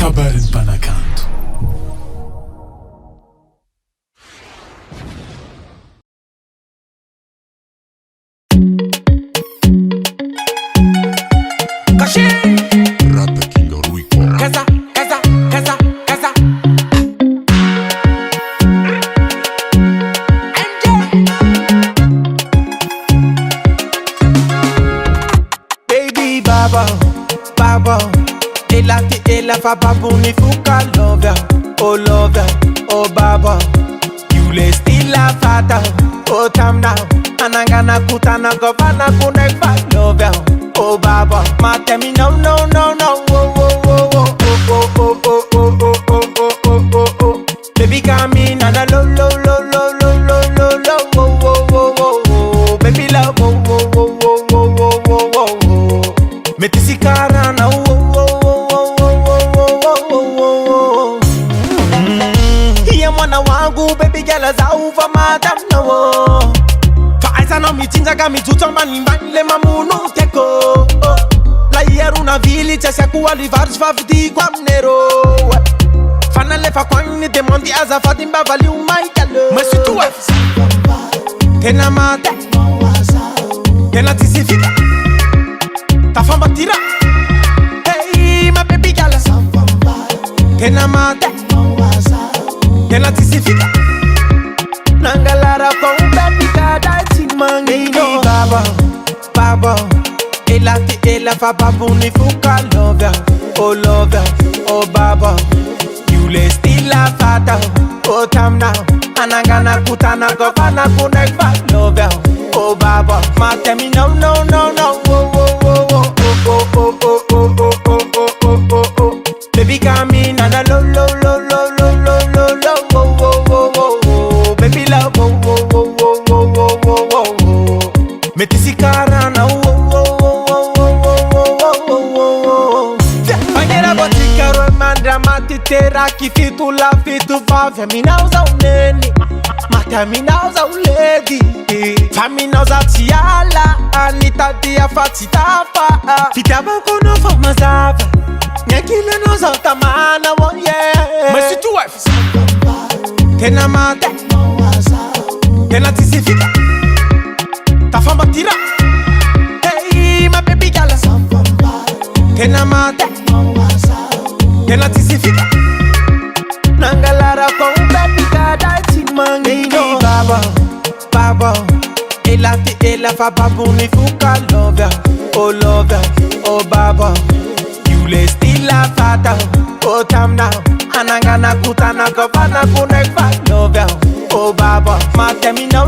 Habarin Panakant. Rata King Ruiko. Casa. Baby baba, ela fa babuni fuka love ya, oh baba. You le still la fata, oh tam down. Anangana kutana govana kunek back love ya, oh baba. Ma tell me no, oh. Baby come in and a low, oh. Baby love, oh. Metisi karana, oh. Hiya mwana wangu, baby girl za uva madam no. Faisa no mitinja gami tutamba nimbale mamunu keko. La yeru na vili chasya kuwa livarj vavdi kwa mnero. Fana lefa kwani demandi azafati mbavali umaikalo. Mwesi tuwe tena mata, tena tisifika tafamba tira. Hey my baby girl, tena mata, tena tisifika nangalara kwa baby kada timangino. Baba, ela fa babuni fuka love ya, oh baba. You le still la fata, oh tam down. Anangana kutana govana kunek back love ya, oh baba. Ma tell me no, oh. Baby come in and a low, oh. Baby love, oh. Metisi karana, oh. Fanyera botika romandra matitera kifitu la fitu va feminauza uneni. Mataminauza uledi. Faminauza tiala anita dia fatitafa. Fitaba kono forma zava. Nyakile noza tamana wo yeah. Mwesi tuwe tena mata, tena tisifika tafamba tira. Hey my baby girl, tena mata, tena tisifika nangalara kwa baby kada timangino. Baba, ela fa babuni fuka love ya, oh baba. You le still la fata, oh tam down. Anangana kutana govana kunek back love ya, oh baba. Ma tell me no,